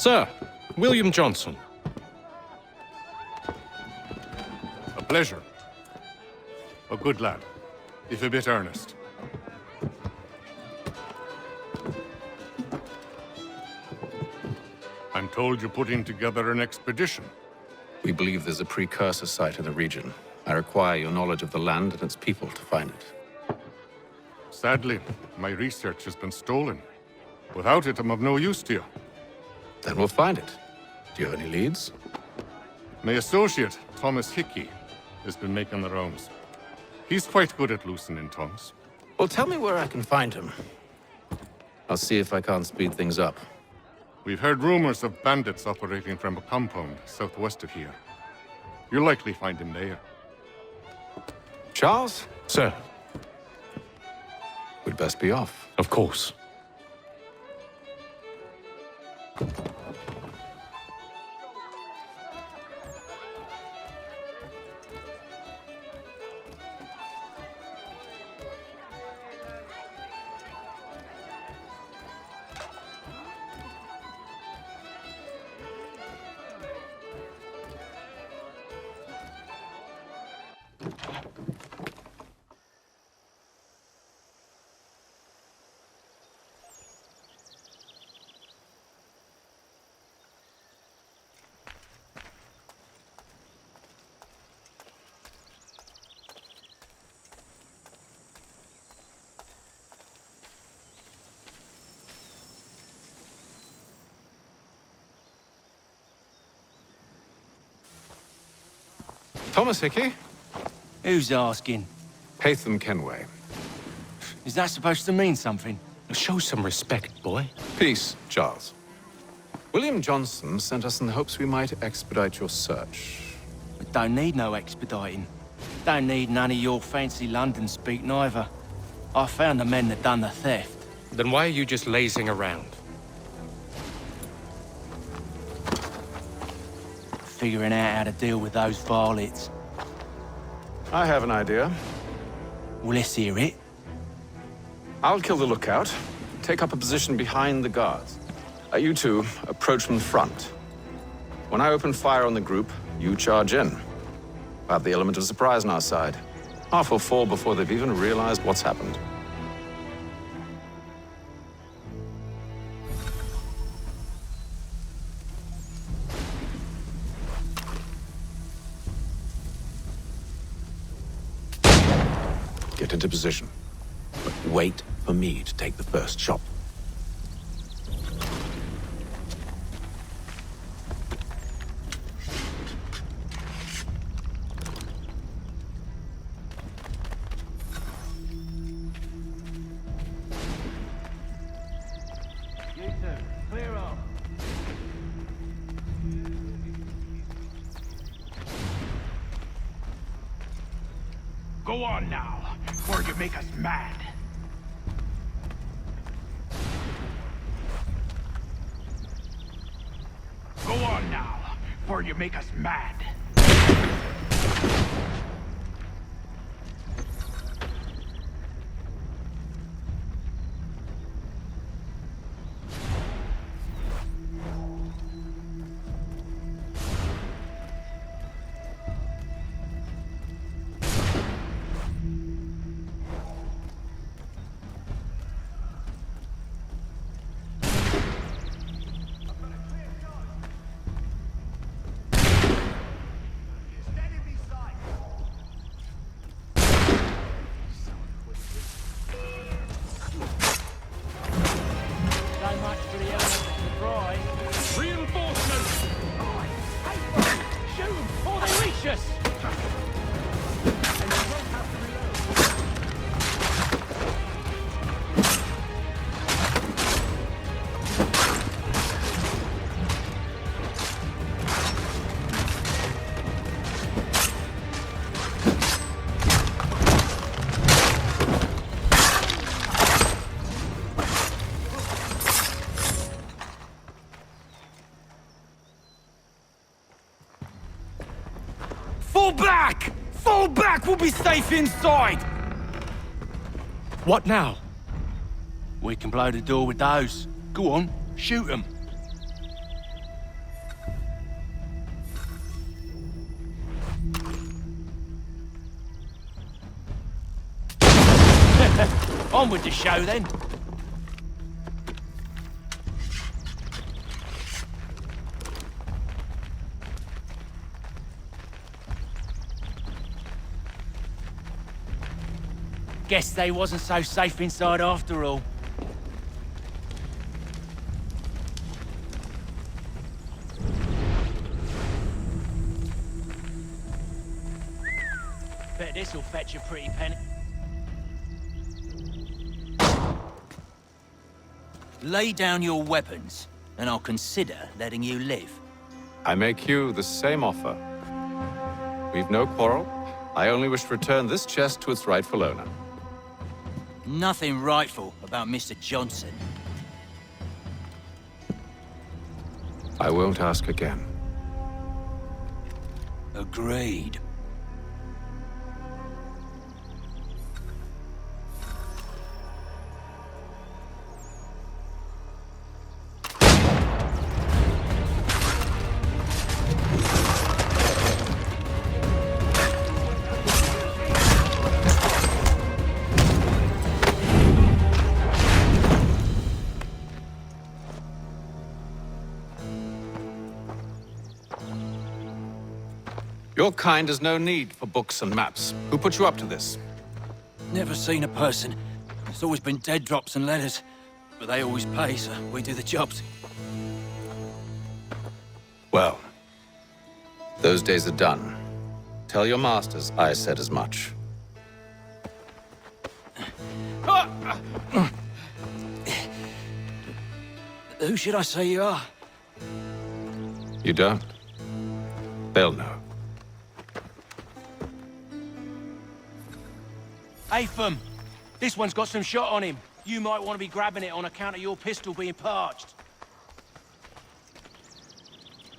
Sir, William Johnson. A pleasure. A good lad, if a bit earnest. I'm told you're putting together an expedition. We believe there's a precursor site in the region. I require your knowledge of the land and its people to find it. Sadly, my research has been stolen. Without it, I'm of no use to you. Then we'll find it. Do you have any leads? My associate, Thomas Hickey, has been making the rounds. He's quite good at loosening tongues. Well, tell me where I can find him. I'll see if I can't speed things up. We've heard rumors of bandits operating from a compound southwest of here. You'll likely find him there. Charles? Sir, We'd best be off. of course. Thomas Hickey? Who's asking? Haytham Kenway. Is that supposed to mean something? Show some respect, boy. Peace, Charles. William Johnson sent us in the hopes we might expedite your search. We don't need no expediting. Don't need none of your fancy London speak neither. I found the men that done the theft. Then why are you just lazing around? Figuring out how to deal with those varlets. I have an idea. Well, let's hear it. I'll kill the lookout, take up a position behind the guards. You two approach from the front. When I open fire on the group, you charge in. We'll have the element of surprise on our side. Half will fall before they've even realized what's happened. Get into position, but wait for me to take the first shot. Clear off. Go on now, before you make us mad. Go on now, before you make us mad. Fall back! Fall back! We'll be safe inside! What now? We can blow the door with those. Go on, shoot them. On with the show, then. Guess they wasn't so safe inside after all. Bet this'll fetch a pretty penny. Lay down your weapons, and I'll consider letting you live. I make you the same offer. We've no quarrel. I only wish to return this chest to its rightful owner. Nothing rightful about Mr. Johnson. I won't ask again. Agreed. Your kind has no need for books and maps. Who put you up to this? Never seen a person. It's always been dead drops and letters. But they always pay, so we do the jobs. Well, those days are done. Tell your masters I said as much. Who should I say you are? You don't? They'll know. Atham, this one's got some shot on him. You might want to be grabbing it on account of your pistol being parched.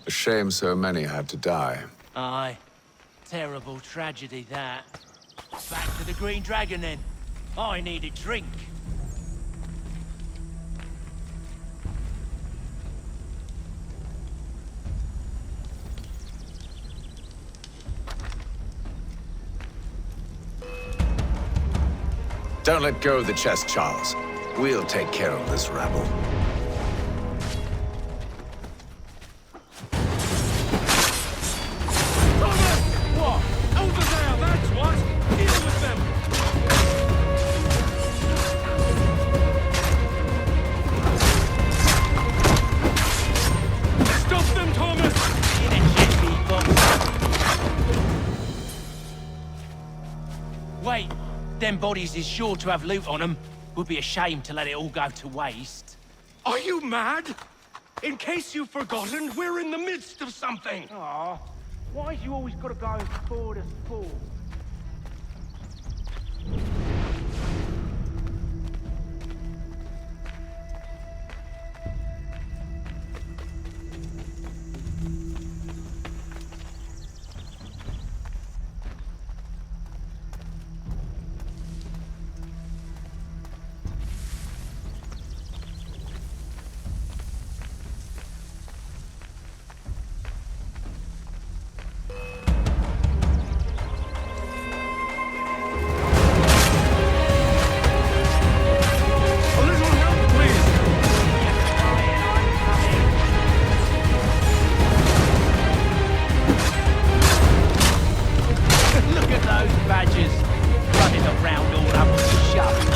A shame so many had to die. Aye. Terrible tragedy, that. Back to the Green Dragon, then. I need a drink. Don't let go of the chest, Charles. We'll take care of this rabble. What? Over there, that's what! Deal with them! Stop them, Thomas! In a jet, big box. Wait. Them bodies is sure to have loot on them. Would be a shame to let it all go to waste. Are you mad? In case you've forgotten, we're in the midst of something! Aw, why you always gotta go forward as full? A little help, please! Look at those badgers running around all up with the shove.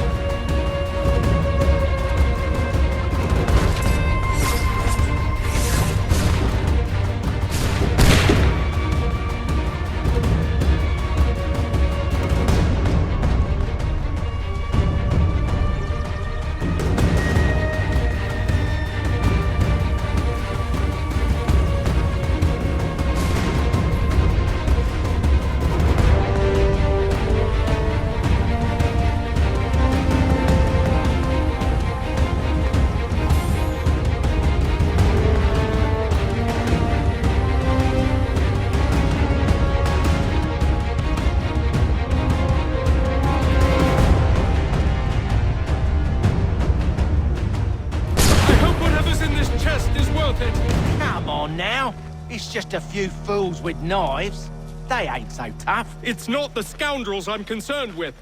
Come on now. It's just a few fools with knives. They ain't so tough. It's not the scoundrels I'm concerned with.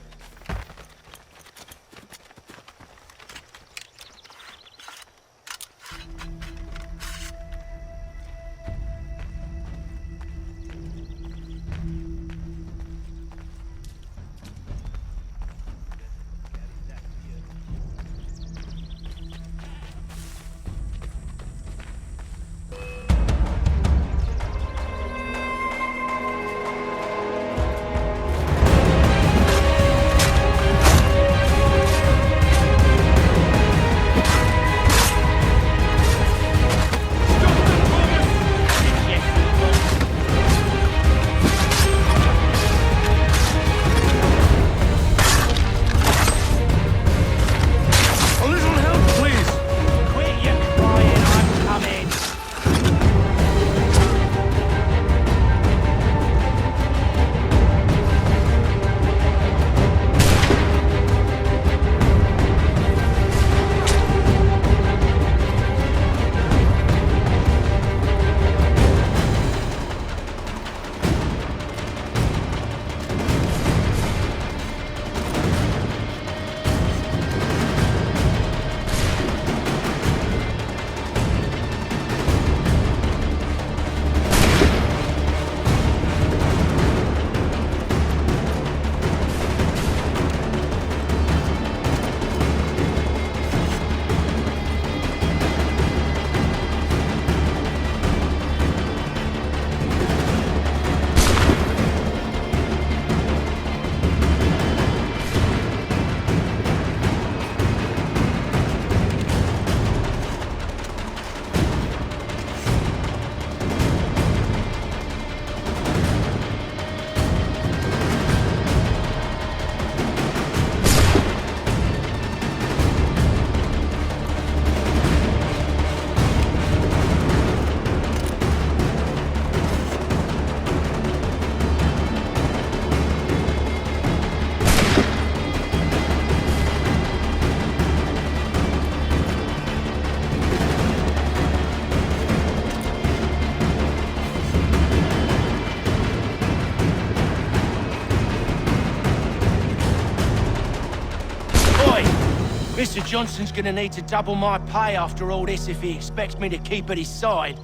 Mr. Johnson's gonna need to double my pay after all this if he expects me to keep at his side.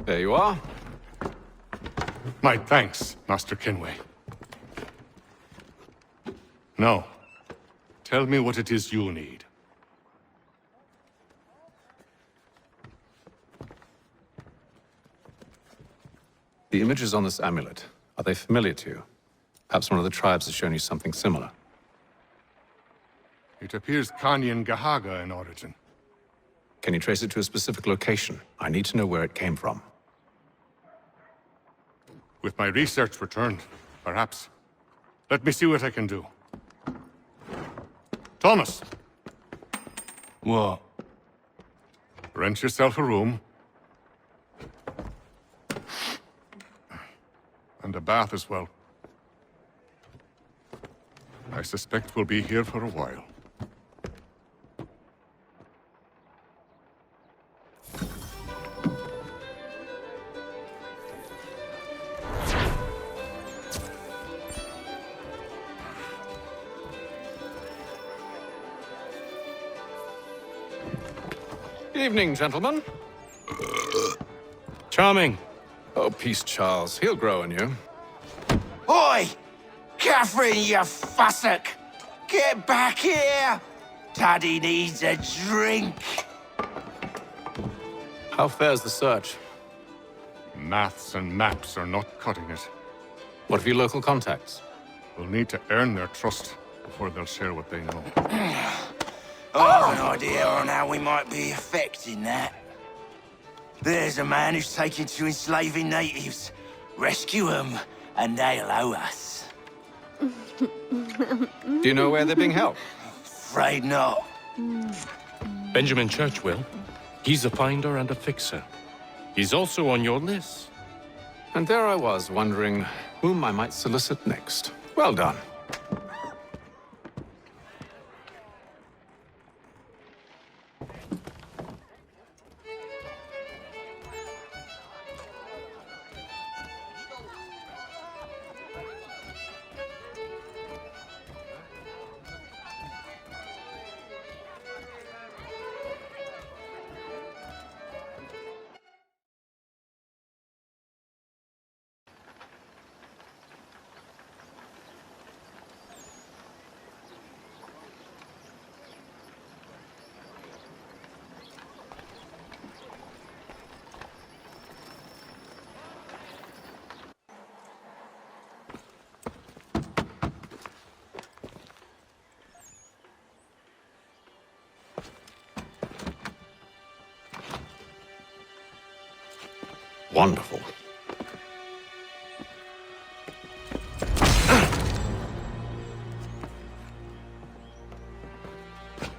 There you are. My thanks, Master Kenway. Now, tell me what it is you need. The images on this amulet, are they familiar to you? Perhaps one of the tribes has shown you something similar. It appears Kanyan Gahaga in origin. Can you trace it to a specific location? I need to know where it came from. With my research returned, perhaps. Let me see what I can do. Thomas! What? Rent yourself a room. And a bath as well. I suspect we'll be here for a while. Evening, gentlemen. Charming. Oh, peace, Charles. He'll grow on you. Oi! Catherine, you fussock! Get back here! Daddy needs a drink! How fares the search? Maths and maps are not cutting it. What of your local contacts? We'll need to earn their trust before they'll share what they know. I have an idea on how we might be affecting that. There's a man who's taken to enslaving natives. Rescue them, and they'll owe us. Do you know where they're being held? Afraid not. Benjamin Churchwill. He's a finder and a fixer. He's also on your list. And there I was, wondering whom I might solicit next. Well done. Wonderful.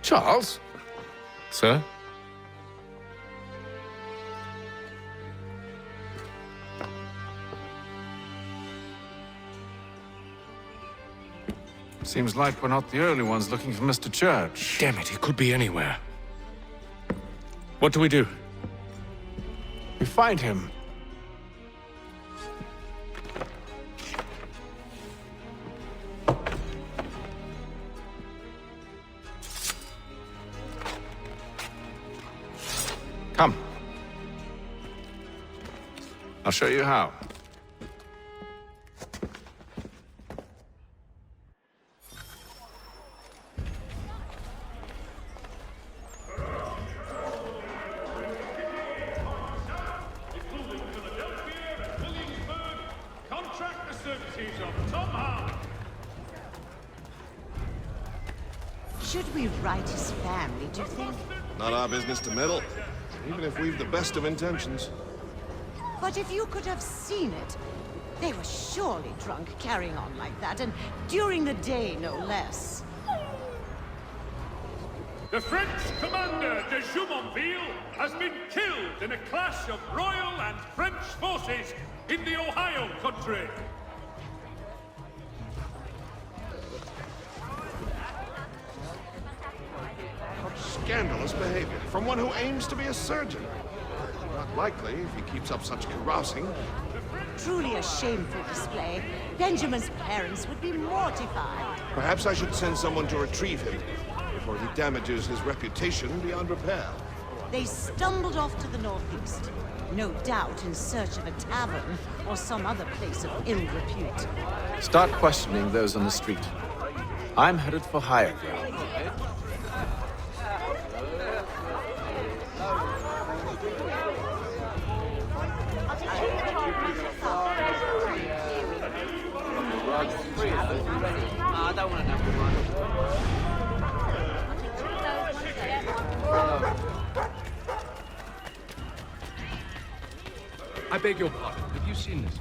Charles? Sir? Seems like we're not the only ones looking for Mr. Church. Damn it, he could be anywhere. What do we do? We find him. Come. I'll show you how. Should we write his family, do you think? Not our business to meddle, even if we've the best of intentions. But if you could have seen it, they were surely drunk carrying on like that, and during the day, no less. The French commander de Jumonville has been killed in a clash of Royal and French forces in the Ohio country. scandalous behavior from one who aims to be a surgeon. Not likely if he keeps up such carousing. Truly a shameful display. Benjamin's parents would be mortified. Perhaps I should send someone to retrieve him before he damages his reputation beyond repair. They stumbled off to the northeast, no doubt in search of a tavern or some other place of ill repute. Start questioning those on the street. I'm headed for higher ground. I beg your pardon. Have you seen this?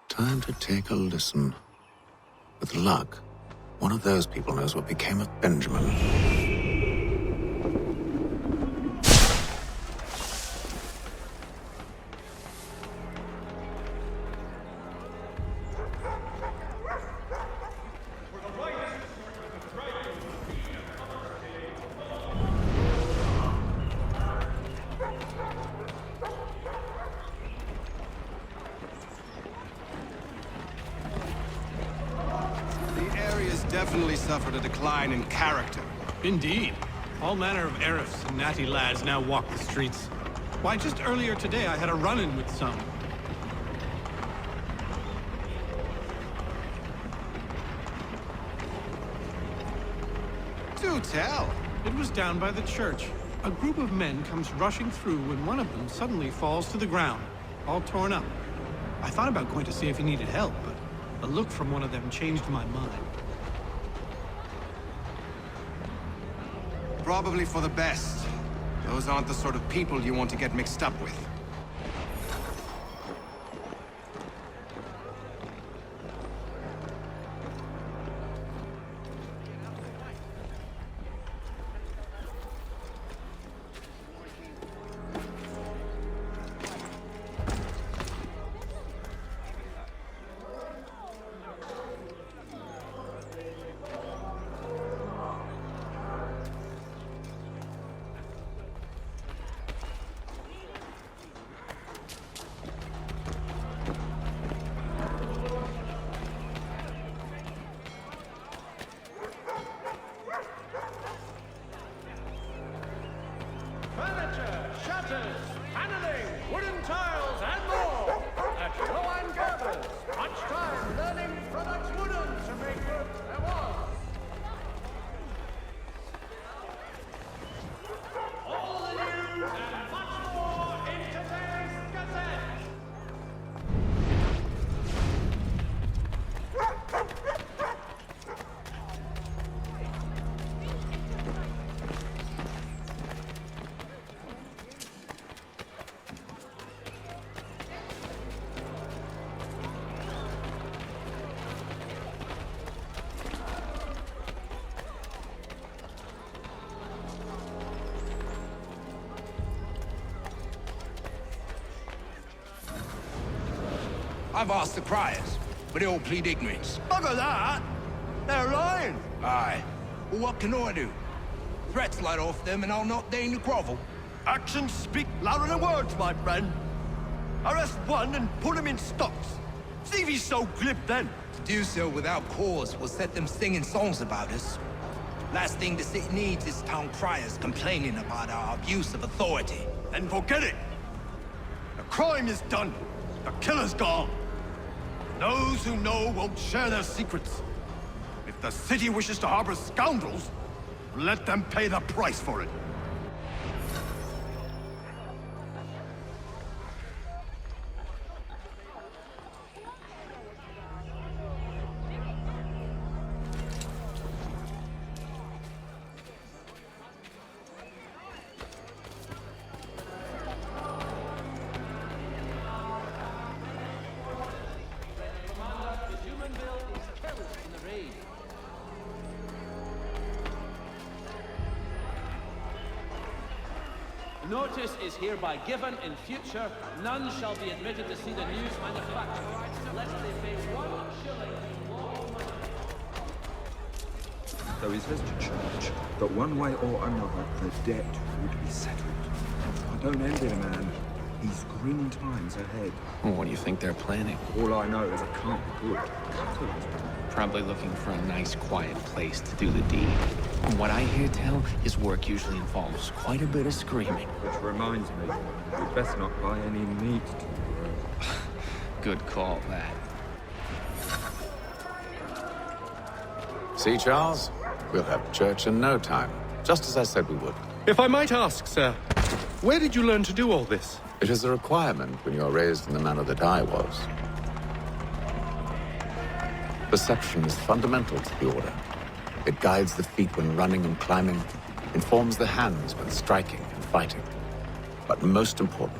Time to take a listen. With luck, one of those people knows what became of Benjamin. Definitely suffered a decline in character. Indeed. All manner of Arifs and natty lads now walk the streets. Why, just earlier today I had a run-in with some. Do tell. It was down by the church. A group of men comes rushing through when one of them suddenly falls to the ground, all torn up. I thought about going to see if he needed help, but a look from one of them changed my mind. Probably for the best. Those aren't the sort of people you want to get mixed up with. Furniture, shutters, paneling, wooden tiles, and more. At Rowan Gerber's. Much time learning products wooden to make good there was. All the news and much more in today's Gazette. I've asked the criers, but they all plead ignorance. Bugger that! They're lying! Aye. Well, what can I do? threats let off them and I'll not deign to grovel. Actions speak louder than words, my friend. Arrest one and put him in stocks. See if he's so glib then. To do so without cause will set them singing songs about us. Last thing the city needs is town criers complaining about our abuse of authority. Then forget it. The crime is done. The killer's gone. Those who know won't share their secrets. If the city wishes to harbor scoundrels, let them pay the price for it. Notice is hereby given. In future, none shall be admitted to see the news manufactured, lest they pay 1 shilling in law money. So he says to church that one way or another the debt would be settled. I don't envy the man. He's grim times ahead. Well, what do you think they're planning? All I know is it can't be good. Catalyst. Probably looking for a nice, quiet place to do the deed. From what I hear tell, his work usually involves quite a bit of screaming. Which reminds me, we'd best not buy any meat tomorrow. Good call, that. See, Charles? We'll have church in no time, just as I said we would. If I might ask, sir, where did you learn to do all this? It is a requirement when you are raised in the manner that I was. Perception is fundamental to the Order. It guides the feet when running and climbing, informs the hands when striking and fighting. But most important,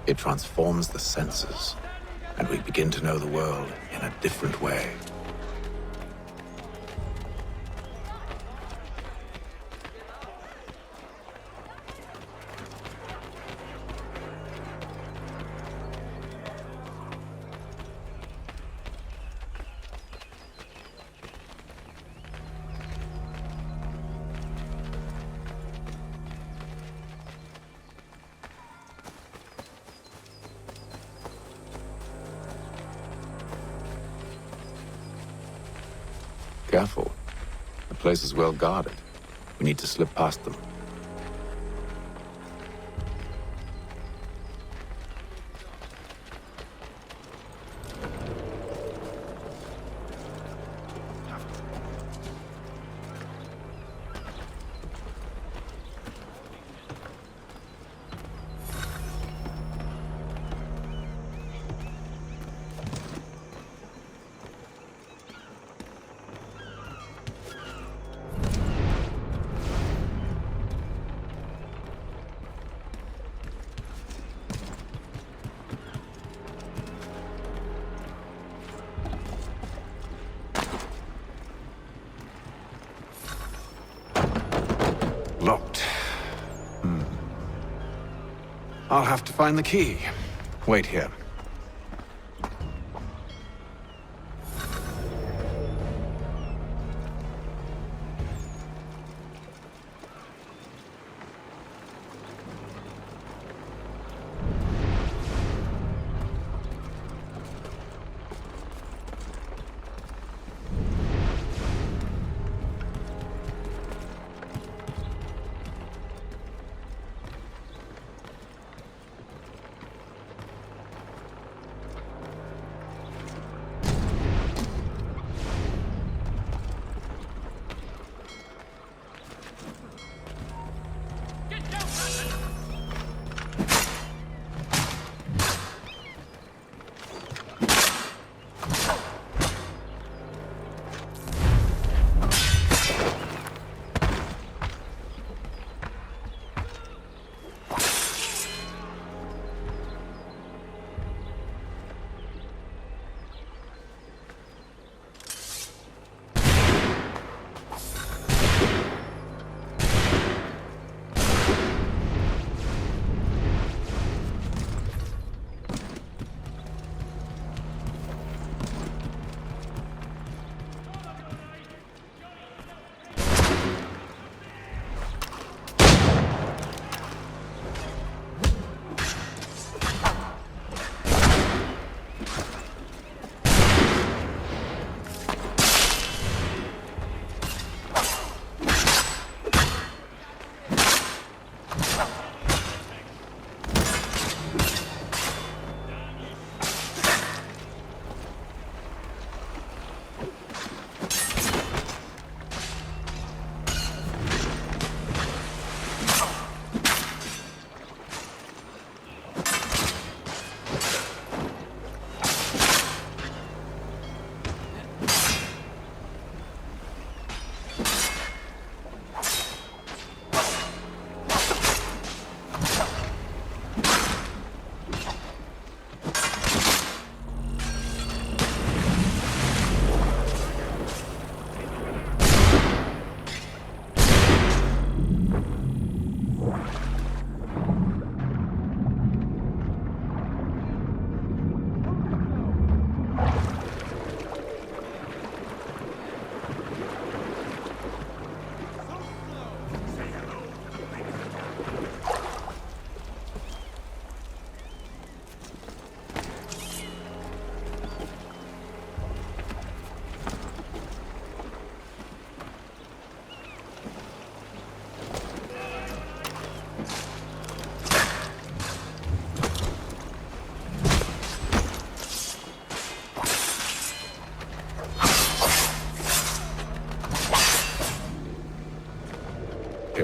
it transforms the senses, and we begin to know the world in a different way. Careful. The place is well guarded. We need to slip past them. Locked. I'll have to find the key. Wait here.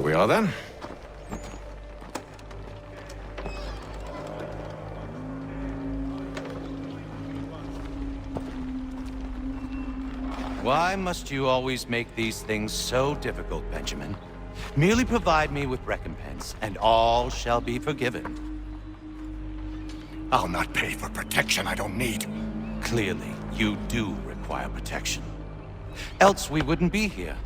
Here we are then. Why must you always make these things so difficult, Benjamin? Merely provide me with recompense, and all shall be forgiven. I'll not pay for protection I don't need. Clearly, you do require protection. Else we wouldn't be here.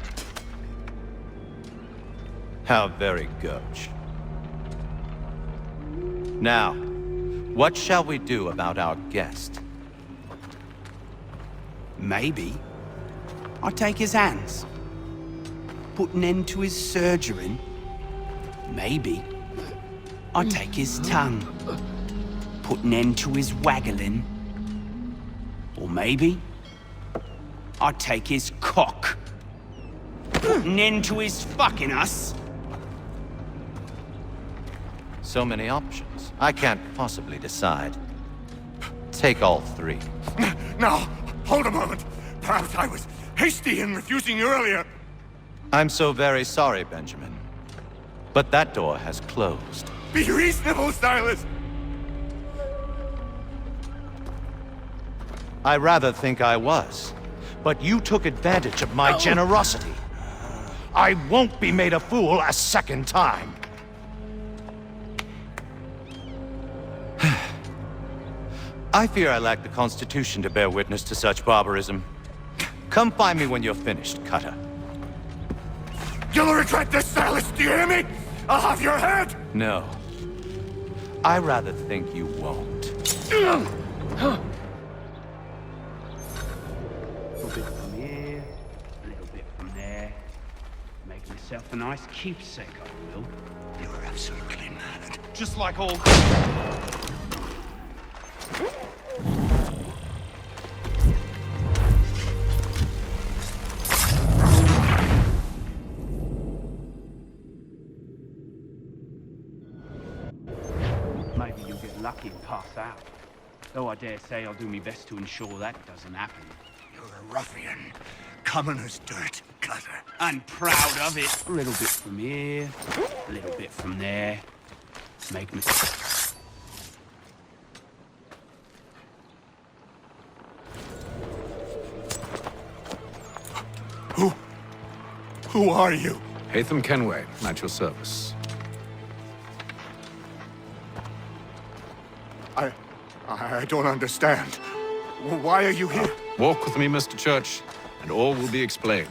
How very gauche. Now, what shall we do about our guest? Maybe I take his hands, put an end to his surgering. Maybe I take his tongue, put an end to his waggling. Or maybe I take his cock, put an end to his fucking us. So many options. I can't possibly decide. Take all three. Now, hold a moment. Perhaps I was hasty in refusing you earlier. I'm so very sorry, Benjamin. But that door has closed. Be reasonable, Silas! I rather think I was. But you took advantage of my generosity. I won't be made a fool a second time. I fear I lack the constitution to bear witness to such barbarism. Come find me when you're finished, Cutter. You'll regret this, Silas, do you hear me? I'll have your head! No. I rather think you won't. A little bit from here, a little bit from there. Make myself a nice keepsake, I will. You're absolutely mad. Just like all... Maybe you'll get lucky and pass out. Though I dare say I'll do my best to ensure that doesn't happen. You're a ruffian. Common as dirt, Cutter. And proud of it. A little bit from here, a little bit from there. Make me... Who are you? Hatham Kenway, at your service. I don't understand. Why are you here? Walk with me, Mr. Church, and all will be explained.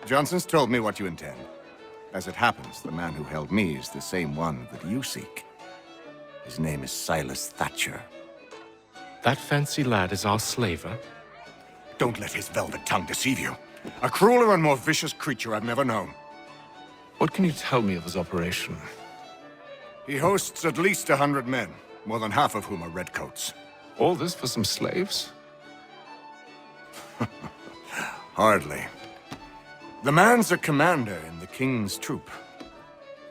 Johnson's told me what you intend. As it happens, the man who held me is the same one that you seek. His name is Silas Thatcher. That fancy lad is our slaver? Don't let his velvet tongue deceive you. A crueler and more vicious creature I've never known. What can you tell me of his operation? He hosts at least 100 men, more than half of whom are redcoats. All this for some slaves? Hardly. The man's a commander in the King's troop,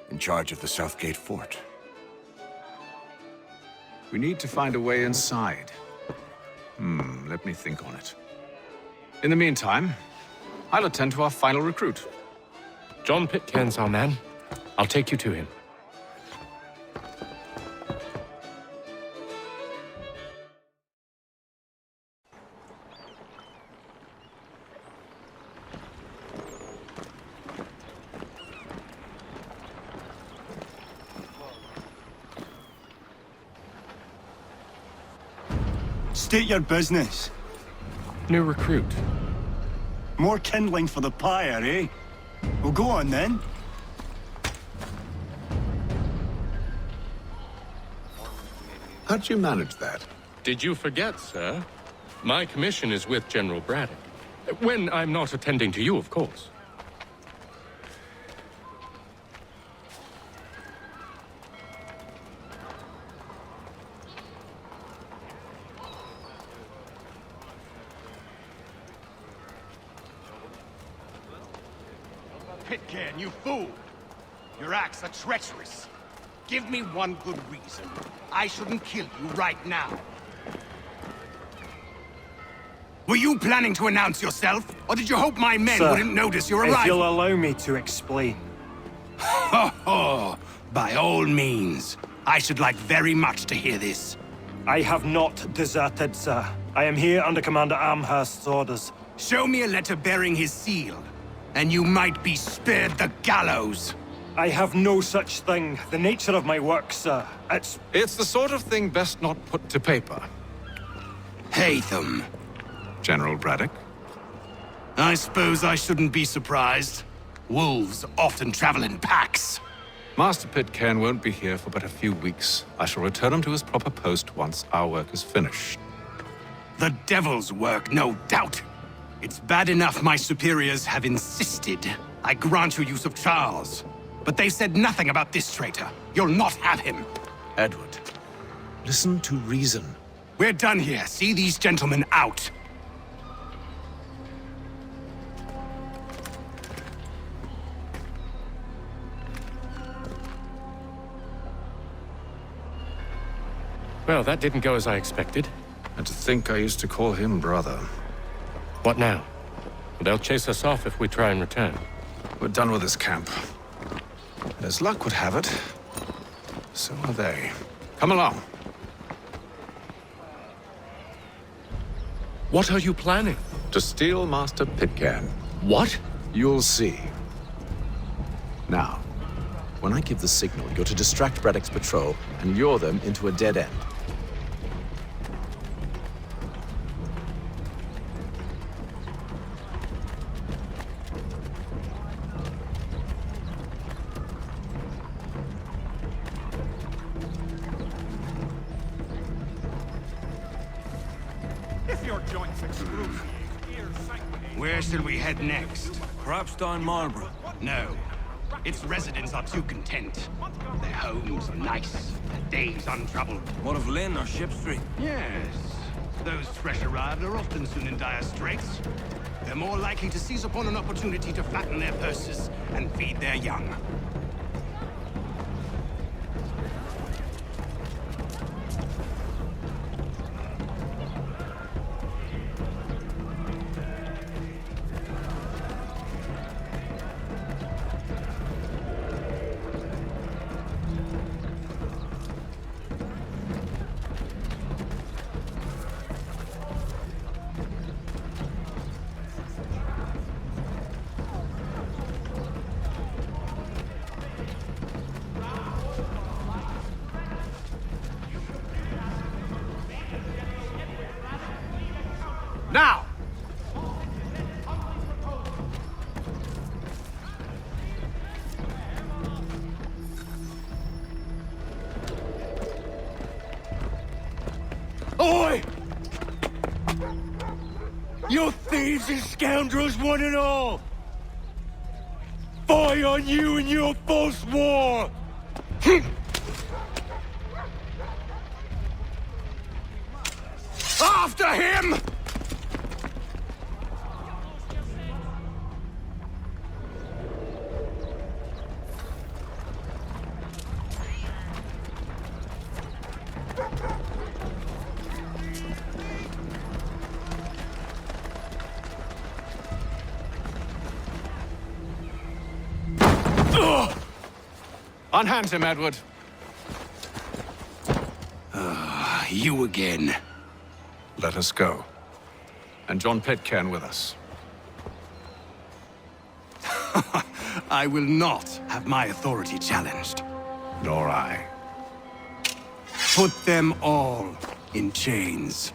in charge of the Southgate Fort. We need to find a way inside. Let me think on it. In the meantime, I'll attend to our final recruit. John Pitcairn's our man. I'll take you to him. State your business. New recruit. More kindling for the pyre, eh? Well, go on then. How'd you manage that? Did you forget, sir? My commission is with General Braddock. When I'm not attending to you, of course. Pitcairn, you fool! Your acts are treacherous. Give me one good reason. I shouldn't kill you right now. Were you planning to announce yourself? Or did you hope my men Sir, wouldn't notice your if arrival? you'll allow me to explain. Ho ho! By all means. I should like very much to hear this. I have not deserted, sir. I am here under Commander Amherst's orders. Show me a letter bearing his seal, and you might be spared the gallows. I have no such thing. The nature of my work, sir, It's the sort of thing best not put to paper. Hatham. General Braddock? I suppose I shouldn't be surprised. Wolves often travel in packs. Master Pitcairn won't be here for but a few weeks. I shall return him to his proper post once our work is finished. The devil's work, no doubt. It's bad enough my superiors have insisted I grant you use of Charles. But they said nothing about this traitor. You'll not have him. Edward, listen to reason. We're done here. See these gentlemen out. Well, that didn't go as I expected. And to think I used to call him brother. What now? They'll chase us off if we try and return. We're done with this camp. And as luck would have it, so are they. Come along. What are you planning? To steal Master Pitcairn. What? You'll see. Now, when I give the signal, you're to distract Braddock's patrol and lure them into a dead end. If your joints excruciate, where shall we head next? Perhaps down Marlborough. No. Its residents are too content. Their homes are nice, their days untroubled. What of Lynn or Ship Street? Yes. Those fresh arrived are often soon in dire straits. They're more likely to seize upon an opportunity to fatten their purses and feed their young. Now! Oi! You thieves and scoundrels, one and all! Fie on you and your false war! After him! Unhand him, Edward. You again. Let us go. And John Pitcairn with us. I will not have my authority challenged. Nor I. Put them all in chains.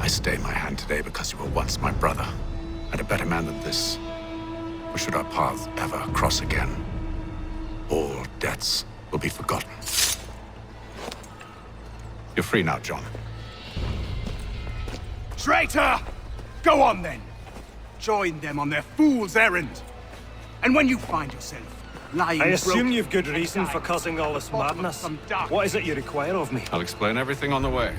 I stay my hand today because you were once my brother, and a better man than this. Or should our paths ever cross again, all debts will be forgotten. You're free now, John. Traitor! Go on then. Join them on their fool's errand. And when you find yourself lying I assume broken you've good reason for causing all this madness. What is it you require of me? I'll explain everything on the way.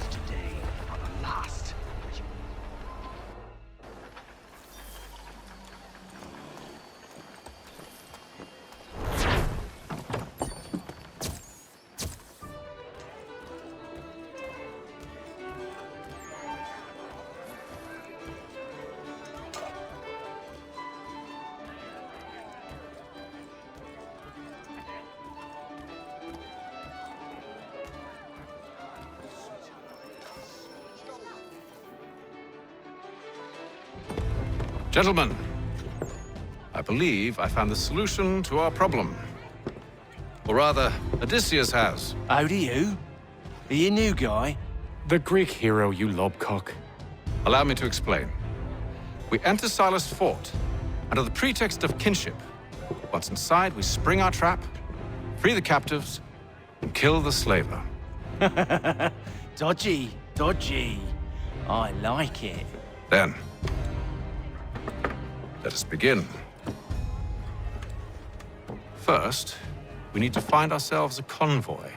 Gentlemen, I believe I found the solution to our problem. Or rather, Odysseus has. How do you? Are you a new guy? The Greek hero, you lobcock. Allow me to explain. We enter Silas' fort, under the pretext of kinship. Once inside, we spring our trap, free the captives, and kill the slaver. Dodgy, dodgy. I like it. Then, let us begin. First, we need to find ourselves a convoy.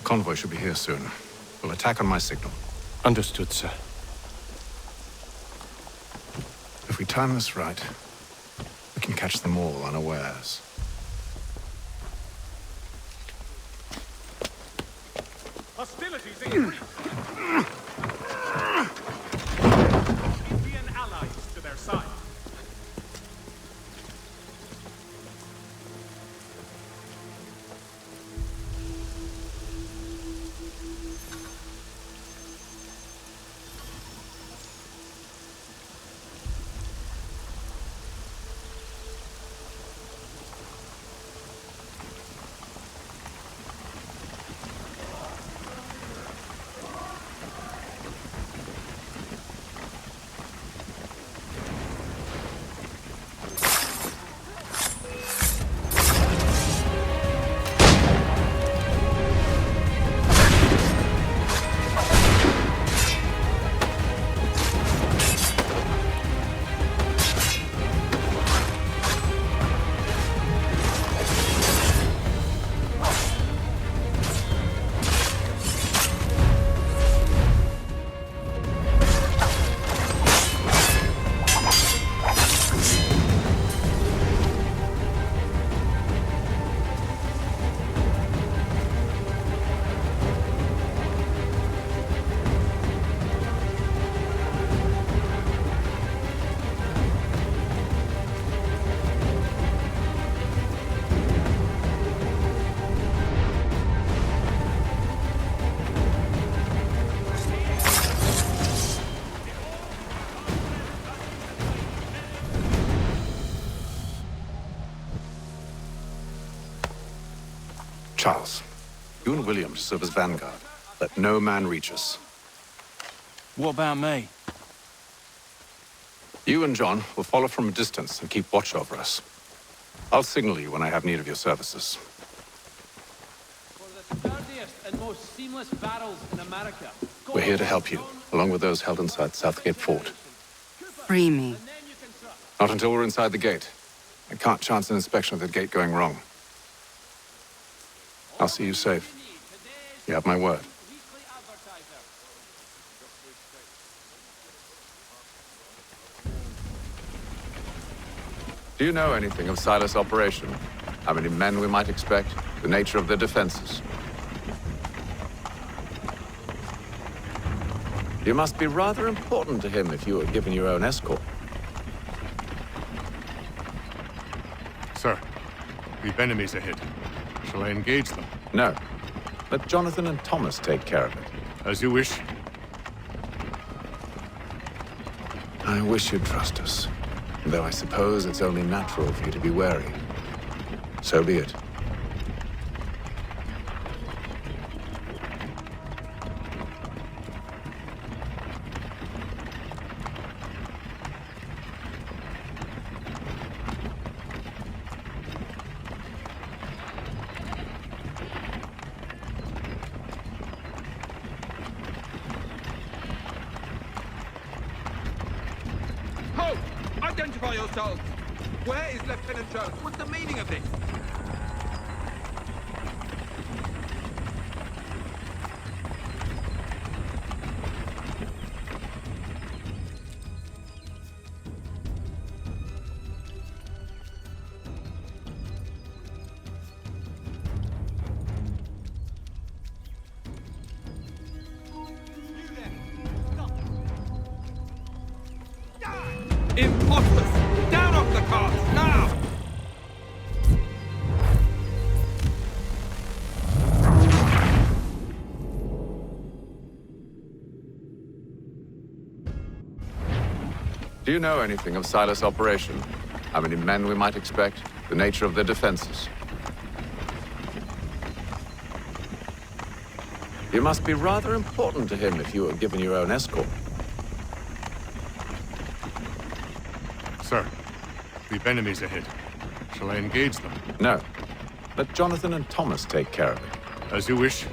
Convoy should be here soon. We'll attack on my signal. Understood, sir. If we time this right, we can catch them all unawares. Hostilities increase. Ethiopian allies to their side. Charles, you and William serve as vanguard. Let no man reach us. What about me? You and John will follow from a distance and keep watch over us. I'll signal you when I have need of your services. For the sturdiest and most seamless battles in America. We're here to help you, along with those held inside Southgate Fort. Free me. Not until we're inside the gate. I can't chance an inspection of the gate going wrong. I'll see you safe. You have my word. Do you know anything of Silas' operation? How many men we might expect? The nature of their defenses? You must be rather important to him if you were given your own escort. We've enemies ahead. Shall I engage them? No. Let Jonathan and Thomas take care of it. As you wish. I wish you'd trust us. Though I suppose it's only natural for you to be wary. So be it. Halt! Identify yourselves! Where is Lieutenant Jones? What's the meaning of this? Imposters! Down off the carts, now! Do you know anything of Silas' operation? How many men we might expect? The nature of their defenses? You must be rather important to him if you were given your own escort. Sir, we've enemies ahead. Shall I engage them? No. Let Jonathan and Thomas take care of it. As you wish.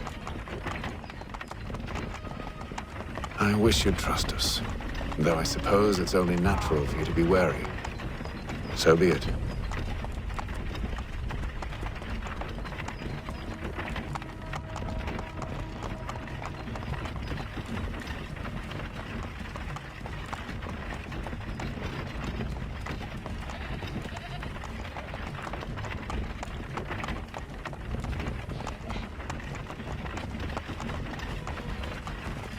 I wish you'd trust us. Though I suppose it's only natural for you to be wary. So be it.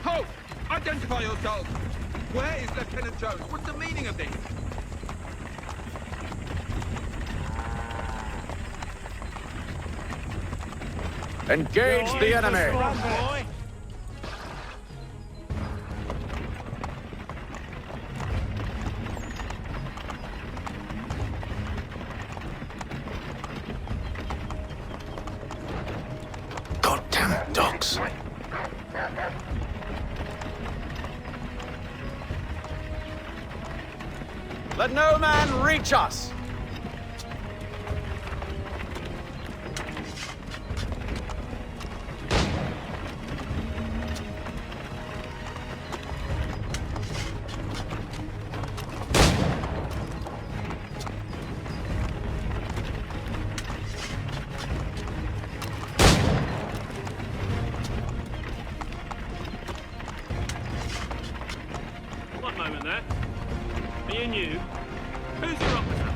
Halt! Identify yourselves! Where is Lieutenant Jones? What's the meaning of this? Engage the enemy! Goddamn dogs. Let no man reach us! One moment there. Me and you. Who's your officer?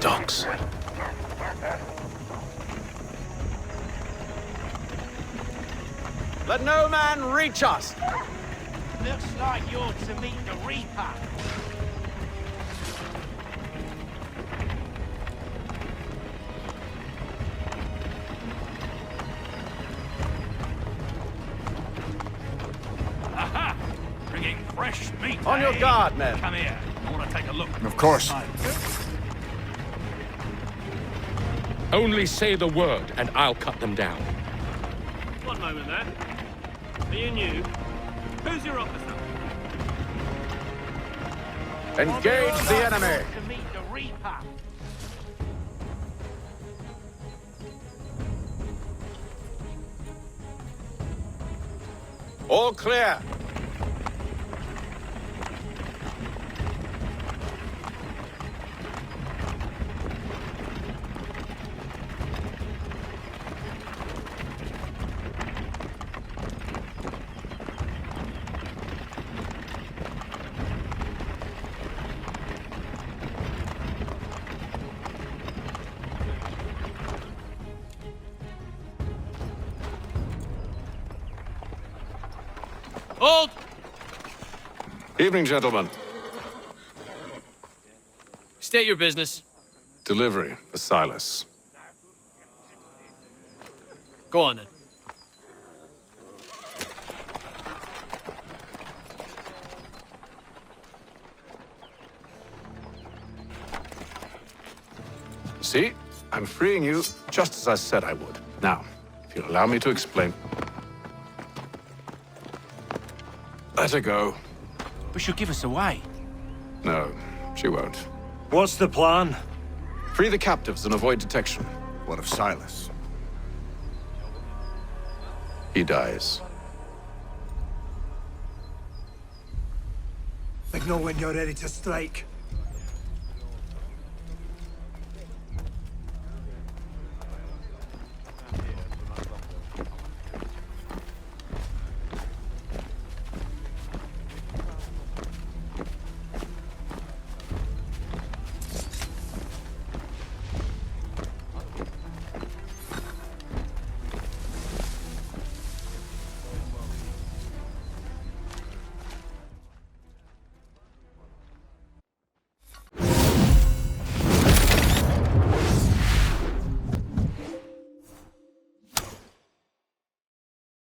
Dogs. Let no man reach us! Looks like you're to meet the Reaper. Aha! Bringing fresh meat. On your guard, men. Come here. I want to take a look. Of course. Only say the word, and I'll cut them down. One moment there. Are you new? Who's your officer? Engage the enemy! To meet the Reaper. All clear. Hold! Evening, gentlemen. State your business. Delivery for Silas. Go on then. See? I'm freeing you just as I said I would. Now, if you'll allow me to explain. Let her go. But she'll give us away. No, she won't. What's the plan? Free the captives and avoid detection. What of Silas? He dies. Signal when you're ready to strike.